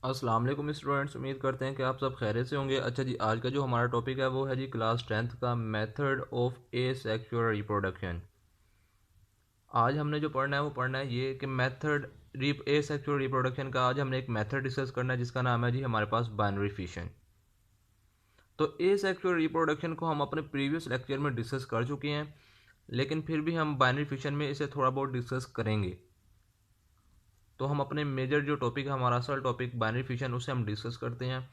अस्सलाम वालेकुम स्टूडेंट्स, उम्मीद करते हैं कि आप सब खैरियत से होंगे। अच्छा जी, आज का जो हमारा टॉपिक है वो है जी क्लास 10th का मेथड ऑफ एसेक्सुअल रिप्रोडक्शन। आज हमने जो पढ़ना है वो पढ़ना है ये कि मेथड एसेक्सुअल रिप्रोडक्शन का आज हमने एक मेथड डिस्कस करना है जिसका नाम है जी हमारे पास बाइनरी फिशन। तो एसेक्सुअल रिप्रोडक्शन को हम अपने प्रीवियस लेक्चर में डिस्कस कर चुके हैं, लेकिन फिर भी हम बाइनरी फिशन में इसे थोड़ा बहुत डिस्कस करेंगे। तो हम अपने मेजर जो टॉपिक है, हमारा असल टॉपिक बाइनरी फिशन, उसे हम डिस्कस करते हैं।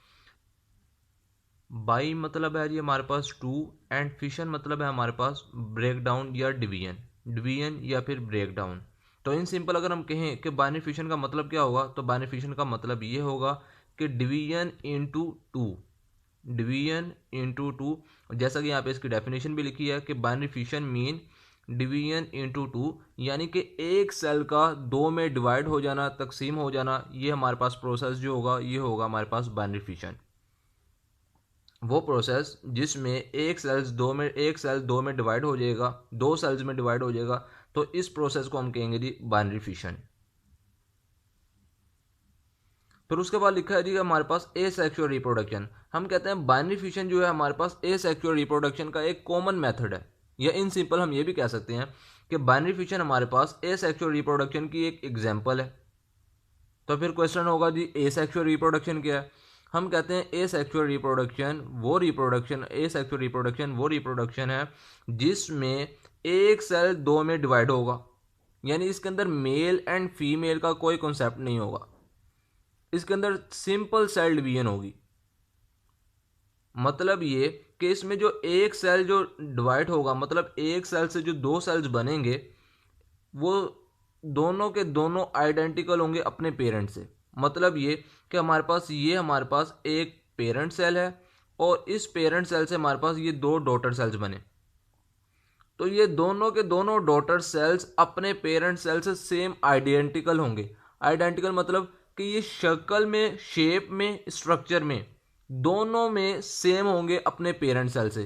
बाई मतलब है जी हमारे पास टू, एंड फिशन मतलब है हमारे पास ब्रेक डाउन या डिवीजन, डिवीजन या फिर ब्रेक डाउन। तो इन सिंपल अगर हम कहें कि बाइनरी फिशन का मतलब क्या होगा, तो बाइनरी फिशन का मतलब ये होगा कि division into two, division into two. जैसा कि यहाँ पे इसकी डेफिनेशन भी लिखी है कि binary fission mean division into two, यानी कि एक सेल का दो में डिवाइड हो जाना, तकसीम हो जाना, ये हमारे पास प्रोसेस जो होगा ये होगा हमारे पास बाइनरी फिशन। वो प्रोसेस जिसमें एक सेल दो में डिवाइड हो जाएगा, दो सेल्स में डिवाइड हो जाएगा, तो इस प्रोसेस को हम कहेंगे जी बाइनरी फिशन। फिर उसके बाद लिखा है जी हमारे पास एसेक्सुअल रिप्रोडक्शन। हम कहते हैं बाइनरी फिशन जो है हमारे पास एसेक्सुअल रिप्रोडक्शन का एक कॉमन मेथड है, या इन सिंपल हम ये भी कह सकते हैं कि बाइनरी फिशन हमारे पास एसेक्सुअल रिप्रोडक्शन की एक एग्जाम्पल है। तो फिर क्वेश्चन होगा जी एसेक्सुअल रिप्रोडक्शन क्या है। हम कहते हैं एसेक्सुअल रिप्रोडक्शन वो रिप्रोडक्शन है जिसमें एक सेल दो में डिवाइड होगा, यानी इसके अंदर मेल एंड फीमेल का कोई कॉन्सेप्ट नहीं होगा, इसके अंदर सिंपल सेल डिवीजन होगी। मतलब ये कि इसमें जो एक सेल जो डिवाइड होगा, मतलब एक सेल से जो दो सेल्स बनेंगे वो दोनों के दोनों आइडेंटिकल होंगे अपने पेरेंट से। मतलब ये कि हमारे पास एक पेरेंट सेल है और इस पेरेंट सेल से हमारे पास ये दो डॉटर सेल्स बने, तो ये दोनों के दोनों डॉटर सेल्स अपने पेरेंट सेल से सेम आइडेंटिकल होंगे। आइडेंटिकल मतलब कि ये शक्ल में, शेप में, स्ट्रक्चर में दोनों में सेम होंगे अपने पेरेंट सेल से।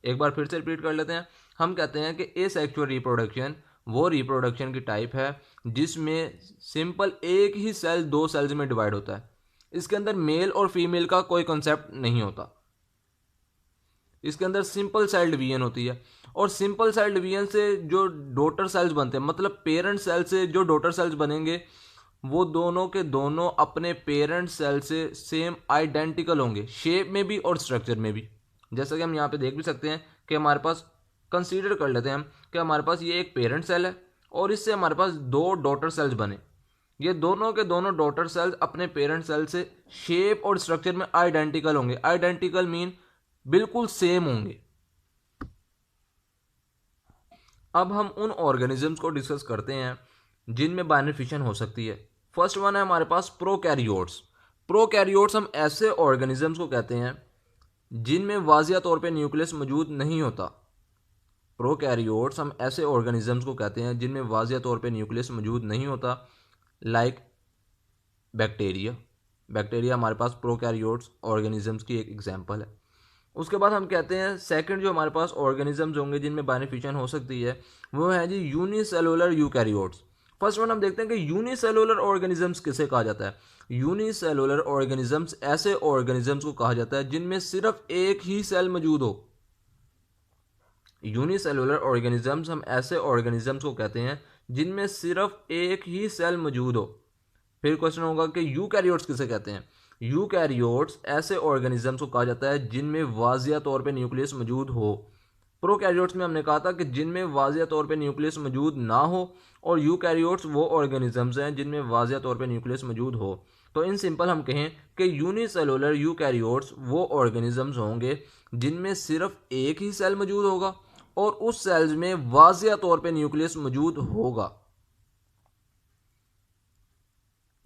एक बार फिर से रिपीट कर लेते हैं। हम कहते हैं कि एसेक्सुअल रिप्रोडक्शन वो रिप्रोडक्शन की टाइप है जिसमें सिंपल एक ही सेल दो सेल्स में डिवाइड होता है, इसके अंदर मेल और फीमेल का कोई कॉन्सेप्ट नहीं होता, इसके अंदर सिंपल सेल डिवीजन होती है। और सिंपल सेल डिवीजन से जो डॉटर सेल्स बनते हैं, मतलब पेरेंट सेल से जो डॉटर सेल्स बनेंगे वो दोनों के दोनों अपने पेरेंट सेल से सेम आइडेंटिकल होंगे, शेप में भी और स्ट्रक्चर में भी। जैसा कि हम यहाँ पे देख भी सकते हैं कि हमारे पास, कंसीडर कर लेते हैं हम कि हमारे पास ये एक पेरेंट सेल है और इससे हमारे पास दो डॉटर सेल्स बने। ये दोनों के दोनों डॉटर सेल्स अपने पेरेंट सेल से शेप और स्ट्रक्चर में आइडेंटिकल होंगे। आइडेंटिकल मीन बिल्कुल सेम होंगे। अब हम उन ऑर्गेनिजम्स को डिस्कस करते हैं जिनमें बाइनरी फिशन हो सकती है। फर्स्ट वन है हमारे पास प्रोकैरियोट्स। प्रोकैरियोट्स हम ऐसे ऑर्गेनिजम्स को कहते हैं जिनमें वाजिया तौर पे न्यूक्लियस मौजूद नहीं होता। प्रोकैरियोट्स हम ऐसे ऑर्गेनिजम्स को कहते हैं जिनमें वाजिया तौर पे न्यूक्लियस मौजूद नहीं होता, लाइक बैक्टीरिया। बैक्टीरिया हमारे पास प्रोकैरियोट्स ऑर्गेनिजम्स की एक एग्जांपल है। उसके बाद हम कहते हैं सेकंड जो हमारे पास ऑर्गेनिजम्स होंगे जिनमें बाइनरी फिशन हो सकती है वो है जी यूनिसेलुलर यूकैरियोट्स। फर्स्ट वन हम देखते हैं कि यूनिसेलुलर ऑर्गेनिजम्स किसे कहा जाता है। यूनिसेलुलर ऑर्गेनिजम्स ऐसे ऑर्गेनिजम्स को कहा जाता है जिनमें सिर्फ एक ही सेल मौजूद हो। यूनिसेलुलर ऑर्गेनिजम्स हम ऐसे ऑर्गेनिजम्स को कहते हैं जिनमें सिर्फ एक ही सेल मौजूद हो। फिर क्वेश्चन होगा कि यूकैरियोट्स किसे कहते हैं। यूकैरियोट्स ऐसे ऑर्गेनिजम्स को कहा जाता है जिनमें वाजिया तौर पे न्यूक्लियस मौजूद हो। प्रोकैरियोट्स में हमने कहा था कि जिनमें वाजिया तौर पे न्यूक्लियस मौजूद ना हो, और यूकैरियोट्स वो ऑर्गेनिजम्स हैं जिनमें वाजिया तौर पे न्यूक्लियस मौजूद हो। तो इन सिंपल हम कहें कि यूनिसेलुलर यूकैरियोट्स वो ऑर्गेनिजम्स होंगे जिनमें सिर्फ एक ही सेल मौजूद होगा और उस सेल्स में वाजिया तौर पे न्यूक्लियस मौजूद होगा।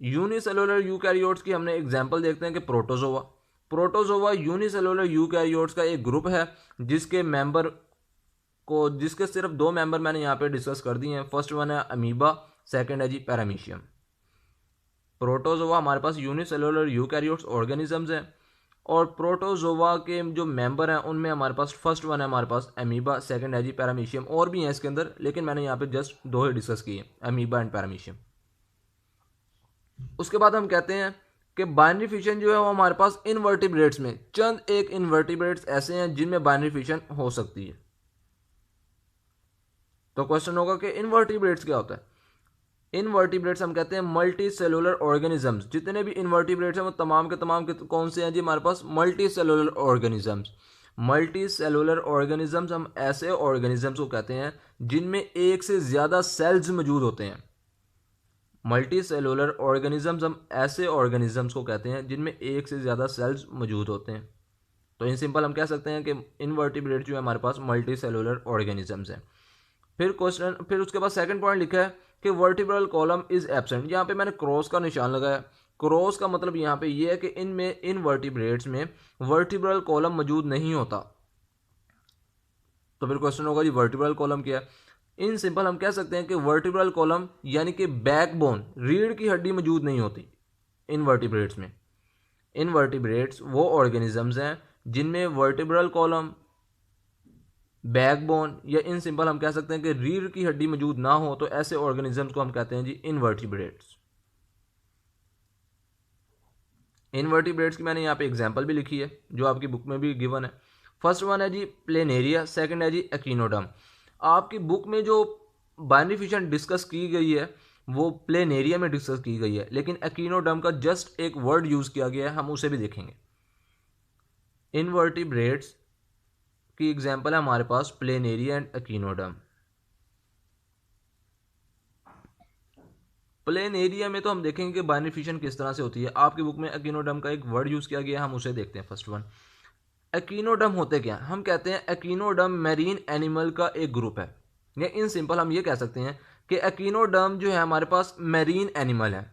यूनिसेलुलर यूकैरियोट्स की हमने एग्जांपल देखते हैं कि प्रोटोजोआ। प्रोटोजोआ यूनिसेलुलर यूकैरियोट्स का एक ग्रुप है जिसके सिर्फ दो मेंबर मैंने यहाँ पे डिस्कस कर दिए हैं। फर्स्ट वन है अमीबा, सेकंड है जी पैरामीशियम। प्रोटोजोआ हमारे पास यूनिसेलुलर यूकैरियोट्स ऑर्गेनिजम्स हैं, और प्रोटोजोआ के जो मेंबर हैं उनमें हमारे पास फर्स्ट वन है हमारे पास अमीबा, सेकंड है जी पैरामीशियम। और भी हैं इसके अंदर, लेकिन मैंने यहाँ पे जस्ट दो ही डिस्कस किए, अमीबा एंड पैरामीशियम। उसके बाद हम कहते हैं कि बाइनरी फिशन जो है वो हमारे पास इनवर्टिब्रेट्स में चंद एक इनवर्टिब्रेट्स ऐसे हैं जिनमें बाइनरी फिशन हो सकती है। तो क्वेश्चन होगा कि इनवर्टिब्रेट्स क्या होता है। इनवर्टिब्रेट्स हम कहते हैं मल्टी सेलुलर ऑर्गेनिजम्स। जितने भी इनवर्टिब्रेट्स हैं वो तमाम के तमाम कौन से हैं जी, हमारे पास multicellular organisms. Multicellular organisms हम ऐसे ऑर्गेनिजम्स को कहते हैं जिनमें एक से ज़्यादा सेल्स मौजूद होते हैं। मल्टी सेलुलर ऑर्गेनिजम्स हम ऐसे ऑर्गेनिजम्स को कहते हैं जिनमें एक से ज़्यादा सेल्स मौजूद होते हैं। तो इन सिंपल हम कह सकते हैं कि इनवर्टिब्रेट जो है हमारे पास मल्टी सेलुलर ऑर्गेनिजम्स हैं। फिर उसके बाद सेकंड पॉइंट लिखा है कि वर्टिब्रल कॉलम इज एब्सेंट। यहाँ पे मैंने क्रॉस का निशान लगाया। क्रॉस का मतलब यहाँ पे ये है कि इनमें इनवर्टिब्रेट्स में वर्टिब्रल कॉलम मौजूद नहीं होता। तो फिर क्वेश्चन होगा जी वर्टिब्रल कॉलम क्या है। इन सिंपल हम कह सकते हैं कि वर्टिब्रल कॉलम यानी कि बैकबोन, रीढ़ की हड्डी मौजूद नहीं होती इनवर्टिब्रेट्स में। इनवर्टिब्रेट्स वो ऑर्गेनिजम्स हैं जिनमें वर्टिब्रल कॉलम, बैकबोन या इन सिंपल हम कह सकते हैं कि रीढ़ की हड्डी मौजूद ना हो, तो ऐसे ऑर्गेनिजम्स को हम कहते हैं जी इनवर्टिब्रेट्स। इनवर्टिब्रेट्स की मैंने यहाँ पे एग्जांपल भी लिखी है जो आपकी बुक में भी गिवन है। फर्स्ट वन है जी प्लेनेरिया, सेकंड है जी एकिनोडर्म। आपकी बुक में जो बाइनरी फिशन डिस्कस की गई है वो प्लेनेरिया में डिस्कस की गई है, लेकिन एकिनोडर्म का जस्ट एक वर्ड यूज किया गया है, हम उसे भी देखेंगे। इनवर्टिब्रेट्स की एग्जांपल है हमारे पास planaria and echinoderm. Plain area में तो हम देखेंगे कि बाइनरी फिशन किस तरह से होती है। आपकी बुक में एकिनोडर्म का एक वर्ड यूज किया गया है, हम उसे देखते हैं। फर्स्ट वन, एकिनोडर्म होते क्या हैं? हम कहते हैं एकिनोडर्म मैरीन एनिमल का एक ग्रुप है, या इन सिंपल हम ये कह सकते हैं कि एकिनोडर्म जो है हमारे पास मैरीन एनिमल है।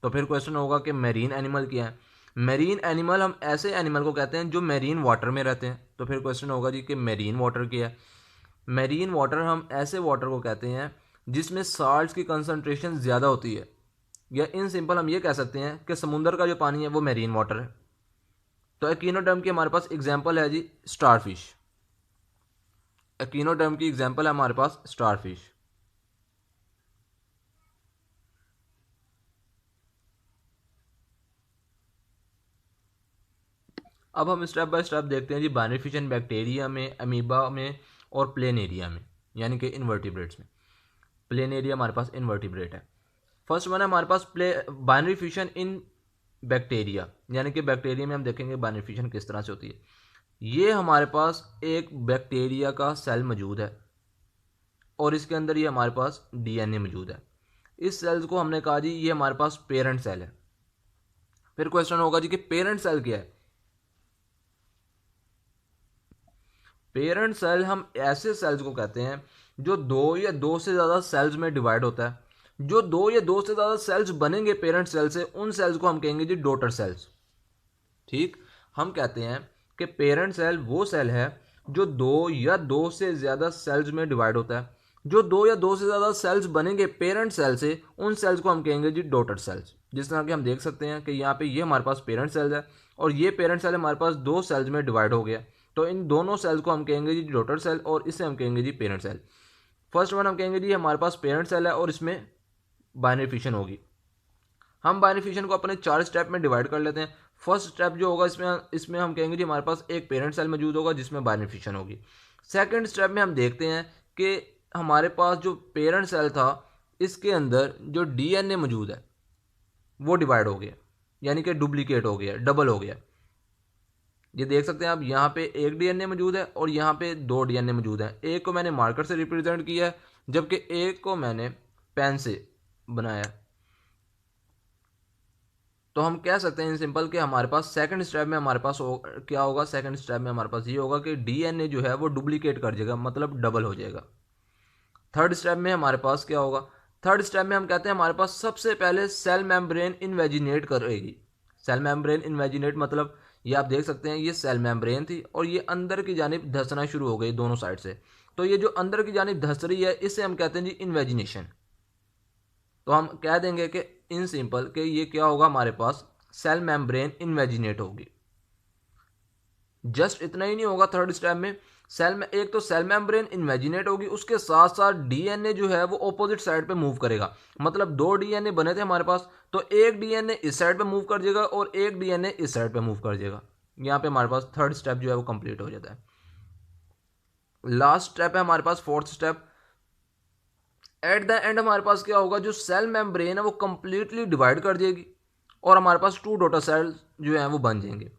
तो फिर क्वेश्चन होगा कि मैरीन एनिमल क्या है। मैरीन एनिमल हम ऐसे एनिमल को कहते हैं जो मैरीन वाटर में रहते हैं। तो फिर क्वेश्चन होगा जी कि मैरीन वाटर क्या है। मैरीन वाटर हम ऐसे वाटर को कहते हैं जिसमें साल्ट्स की कंसंट्रेशन ज़्यादा होती है, या इन सिंपल हम ये कह सकते हैं कि समुद्र का जो पानी है वो मैरीन वाटर है। तो एकिनोडर्म की हमारे पास एग्जांपल है जी स्टारफिश। एकिनोडर्म की एग्जांपल है हमारे पास स्टारफिश। अब हम स्टेप बाय स्टेप देखते हैं जी बाइनरी फिशन बैक्टीरिया में, अमीबा में और प्लेनेरिया में, यानी कि इनवर्टिब्रेट्स में। प्लेनेरिया हमारे पास इनवर्टिब्रेट है। फर्स्ट वन है हमारे पास बाइनरी फिशन इन बैक्टीरिया, यानी कि बैक्टीरिया में हम देखेंगे बाइनरी फिशन किस तरह से होती है। ये हमारे पास एक बैक्टीरिया का सेल मौजूद है और इसके अंदर ये हमारे पास डीएनए मौजूद है। इस सेल्स को हमने कहा जी ये हमारे पास पेरेंट सेल है। फिर क्वेश्चन होगा जी कि पेरेंट सेल क्या है। पेरेंट सेल हम ऐसे सेल्स को कहते हैं जो दो या दो से ज़्यादा सेल्स में डिवाइड होता है। जो दो या दो से ज़्यादा सेल्स बनेंगे पेरेंट सेल से, उन सेल्स को हम कहेंगे जी डॉटर सेल्स। ठीक, हम कहते हैं कि पेरेंट सेल वो सेल है जो दो या दो से ज़्यादा सेल्स में डिवाइड होता है। जो दो या दो से ज़्यादा सेल्स बनेंगे पेरेंट सेल से, उन सेल्स को हम कहेंगे जी डॉटर सेल्स। जिस तरह कि हम देख सकते हैं कि यहाँ पे ये हमारे पास पेरेंट सेल है और ये पेरेंट सेल हमारे पास दो सेल्स में डिवाइड हो गया, तो इन दोनों सेल्स को हम कहेंगे जी डॉटर सेल और इसे हम कहेंगे जी पेरेंट सेल। फर्स्ट वन हम कहेंगे जी हमारे पास पेरेंट सेल है और इसमें बाइनरी फिशन होगी। हम बाइनरी फिशन को अपने 4 स्टेप में डिवाइड कर लेते हैं। फर्स्ट स्टेप जो होगा इसमें हम कहेंगे जी हमारे पास एक पेरेंट सेल मौजूद होगा जिसमें बाइनरी फिशन होगी। सेकंड स्टेप में हम देखते हैं कि हमारे पास जो पेरेंट सेल था इसके अंदर जो डीएनए मौजूद है वो डिवाइड हो गया, यानी कि डुप्लीकेट हो गया, डबल हो गया। ये देख सकते हैं आप, यहाँ पे एक डीएनए मौजूद है और यहाँ पे दो डीएनए मौजूद हैं। एक को मैंने मार्कर से रिप्रेजेंट किया है जबकि एक को मैंने पेन से बनाया। तो हम कह सकते हैं इन सिंपल कि हमारे पास सेकंड स्टेप में हमारे पास क्या होगा। सेकंड स्टेप में हमारे पास ये होगा कि डीएनए जो है वो डुप्लीकेट कर जाएगा, मतलब डबल हो जाएगा। थर्ड स्टेप में हमारे पास क्या होगा। थर्ड स्टेप में हम कहते हैं हमारे पास सबसे पहले सेल मेम्ब्रेन इन्वेजिनेट करेगी। सेल मेम्ब्रेन इन्वेजिनेट मतलब ये आप देख सकते हैं ये सेल मेम्ब्रेन थी और ये अंदर की जानिब धंसना शुरू हो गई दोनों साइड से। तो ये जो अंदर की जानिब धंस रही है इसे हम कहते हैं जी इन्वेजिनेशन। तो हम कह देंगे कि इन सिंपल कि ये क्या होगा, हमारे पास सेल मेम्ब्रेन इन्वेजिनेट होगी। जस्ट इतना ही नहीं होगा थर्ड स्टेप में, सेल में एक तो सेल मेम्ब्रेन इन्वेजिनेट होगी, उसके साथ साथ डीएनए जो है वो ऑपोजिट साइड पे मूव करेगा। मतलब दो डीएनए बने थे हमारे पास, तो एक डीएनए इस साइड पे मूव कर जाएगा और एक डीएनए इस साइड पे मूव कर जाएगा। यहाँ पे हमारे पास थर्ड स्टेप जो है वो कंप्लीट हो जाता है। लास्ट स्टेप है हमारे पास fourth step. At the end हमारे पास क्या होगा, जो सेल मेम्ब्रेन है वो कंप्लीटली डिवाइड कर देगी और हमारे पास टू डॉटर सेल जो है वो बन जाएंगे।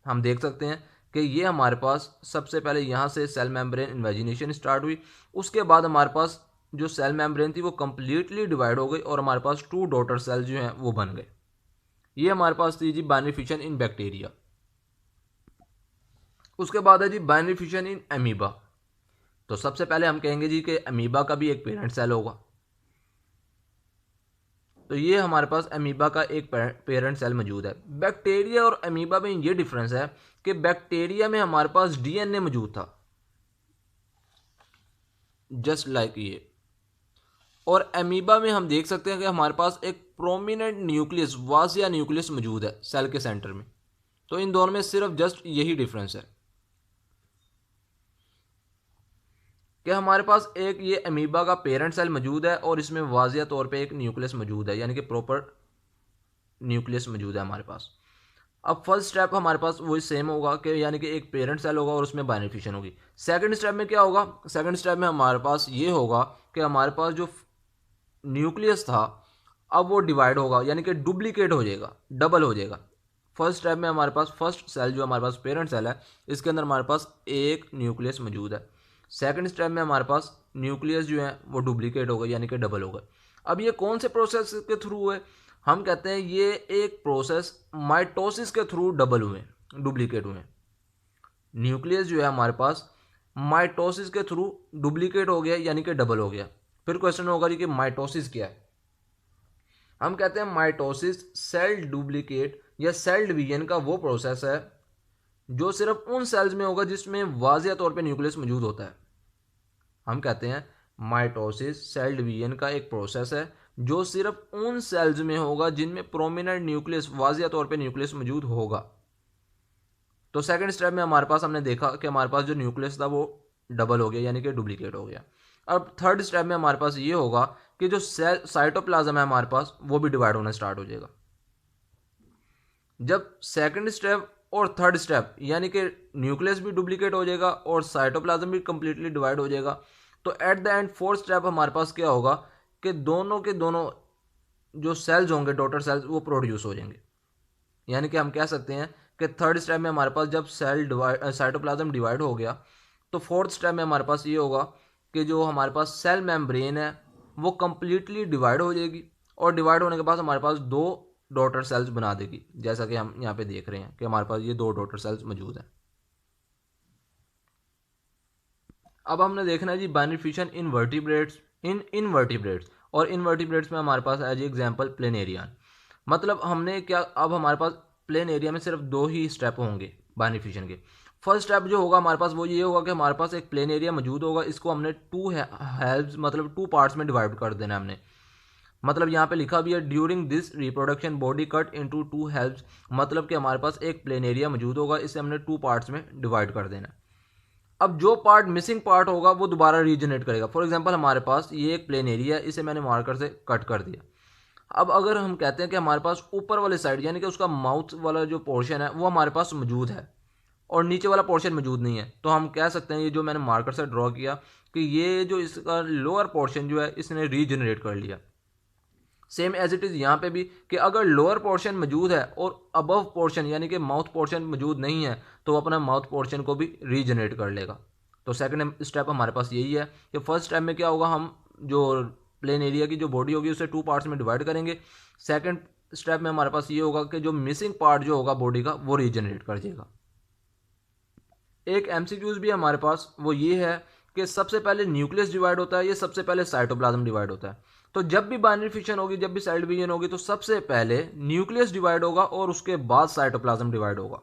हम देख सकते हैं कि ये हमारे पास सबसे पहले यहाँ से सेल मेम्ब्रेन इन्वेजिनेशन स्टार्ट हुई, उसके बाद हमारे पास जो सेल मेम्ब्रेन थी वो कंप्लीटली डिवाइड हो गई और हमारे पास टू डॉटर सेल जो हैं वो बन गए। ये हमारे पास थी जी बाइनरी फिशन इन बैक्टीरिया। उसके बाद है जी बाइनरी फिशन इन अमीबा। तो सबसे पहले हम कहेंगे जी कि अमीबा का भी एक पेरेंट सेल होगा। तो ये हमारे पास अमीबा का एक पेरेंट सेल मौजूद है। बैक्टीरिया और अमीबा में ये डिफरेंस है कि बैक्टीरिया में हमारे पास डीएनए मौजूद था, जस्ट लाइक ये, और अमीबा में हम देख सकते हैं कि हमारे पास एक प्रोमिनेंट न्यूक्लियस, वासिया न्यूक्लियस मौजूद है सेल के सेंटर में। तो इन दोनों में सिर्फ जस्ट यही डिफरेंस है कि हमारे पास एक ये अमीबा का पेरेंट सेल मौजूद है और इसमें वाजिया तौर पे एक न्यूक्लियस मौजूद है, यानी कि प्रॉपर न्यूक्लियस मौजूद है हमारे पास। अब फर्स्ट स्टेप हमारे पास वही सेम होगा कि यानी कि एक पेरेंट सेल होगा और उसमें बाइनरी फिशन होगी। सेकंड स्टेप में क्या होगा, सेकंड स्टेप में हमारे पास ये होगा कि हमारे पास जो न्यूक्लियस था अब वो डिवाइड होगा, यानी कि डुप्लीकेट हो जाएगा, डबल हो जाएगा। फर्स्ट स्टेप में हमारे पास फर्स्ट सेल जो हमारे पास पेरेंट सेल है, इसके अंदर हमारे पास एक न्यूक्लियस मौजूद है। सेकंड स्टेप में हमारे पास न्यूक्लियस जो है वो डुप्लीकेट हो गए, यानी कि डबल हो गए। अब ये कौन से प्रोसेस के थ्रू हुए, हम कहते हैं ये एक प्रोसेस माइटोसिस के थ्रू डबल हुए, डुप्लीकेट हुए। न्यूक्लियस जो है हमारे पास माइटोसिस के थ्रू डुप्लीकेट हो गया, यानी कि डबल हो गया। फिर क्वेश्चन होगा जी कि माइटोसिस क्या है। हम कहते हैं माइटोसिस सेल डुप्लीकेट या सेल डिवीजन का वो प्रोसेस है जो सिर्फ उन सेल्स में होगा जिसमें वाजिया तौर पे न्यूक्लियस मौजूद होता है। हम कहते हैं माइटोसिस सेल डिवीजन का एक प्रोसेस है जो सिर्फ उन सेल्स में होगा जिनमें प्रोमिनेंट न्यूक्लियस, वाजिया तौर पे न्यूक्लियस मौजूद होगा। तो सेकंड स्टेप में हमारे पास हमने देखा कि हमारे पास जो न्यूक्लियस था वो डबल हो गया, यानी कि डुप्लीकेट हो गया। अब थर्ड स्टेप में हमारे पास ये होगा कि जो सेल साइटोप्लाज्म है हमारे पास वो भी डिवाइड होना स्टार्ट हो जाएगा। जब सेकंड स्टेप और थर्ड स्टेप यानी कि न्यूक्लियस भी डुप्लीकेट हो जाएगा और साइटोप्लाज्म भी कंप्लीटली डिवाइड हो जाएगा, तो eight the and fourth step हमारे पास क्या होगा कि दोनों के दोनों जो सेल्स होंगे, डॉटर सेल्स, वो प्रोड्यूस हो जाएंगे। यानी कि हम कह सकते हैं कि थर्ड स्टेप में हमारे पास जब सेल डिवाइड, साइटोप्लाज्म डिवाइड हो गया, तो फोर्थ स्टेप में हमारे पास ये होगा कि जो हमारे पास सेल मेम्ब्रेन है वो कंप्लीटली डिवाइड हो जाएगी और डिवाइड होने के बाद हमारे पास दो डॉटर सेल्स बना देगी, जैसा कि हम यहाँ पे देख रहे हैं कि हमारे पास ये दो डॉटर सेल्स मौजूद हैं। अब हमने देखना है जी बाइनरी फिशन इन वर्टिब्रेट्स, इन इनवर्टिब्रेट्स, और इनवर्टिब्रेट्स में हमारे पास एज एग्जांपल प्लेनेरियन। मतलब हमने क्या, अब हमारे पास प्लेन एरिया में सिर्फ दो ही स्टेप होंगे बाइनरी फिशन के। फर्स्ट स्टेप जो होगा हमारे पास वो ये होगा कि हमारे पास एक प्लेन एरिया मौजूद होगा, इसको हमने टू हेल्प्स मतलब टू पार्ट्स में डिवाइड कर देना है हमने। मतलब यहाँ पे लिखा भी है during this reproduction body cut into two helps, मतलब कि हमारे पास एक प्लेन एरिया मौजूद होगा, इसे हमने टू पार्ट्स में डिवाइड कर देना। अब जो पार्ट मिसिंग पार्ट होगा वो दोबारा रीजनरेट करेगा। फॉर एग्जांपल हमारे पास ये एक प्लेन एरिया है, इसे मैंने मार्कर से कट कर दिया। अब अगर हम कहते हैं कि हमारे पास ऊपर वाले साइड यानी कि उसका माउथ वाला जो पोर्शन है वो हमारे पास मौजूद है और नीचे वाला पोर्शन मौजूद नहीं है, तो हम कह सकते हैं ये जो मैंने मार्कर से ड्रॉ किया कि ये जो इसका लोअर पोर्शन जो है इसने रीजनरेट कर लिया। सेम एज इट इज़ यहाँ पे भी कि अगर लोअर पोर्शन मौजूद है और अबव पोर्शन यानी कि माउथ पोर्शन मौजूद नहीं है तो अपना माउथ पोर्शन को भी रीजनरेट कर लेगा। तो सेकंड स्टेप हमारे पास यही है कि फर्स्ट स्टेप में क्या होगा, हम जो प्लेन एरिया की जो बॉडी होगी उसे टू पार्ट्स में डिवाइड करेंगे। सेकंड स्टेप में हमारे पास ये होगा कि जो मिसिंग पार्ट जो होगा बॉडी का वो रीजनरेट कर देगा। एक एमसीक्यूज भी हमारे पास, वो ये है कि सबसे पहले न्यूक्लियस डिवाइड होता है या सबसे पहले साइटोप्लाज्म डिवाइड होता है। तो जब भी बाइनरी फिशन होगी, जब भी सेल डिवीजन होगी, तो सबसे पहले न्यूक्लियस डिवाइड होगा और उसके बाद साइटोप्लाज्म डिवाइड होगा।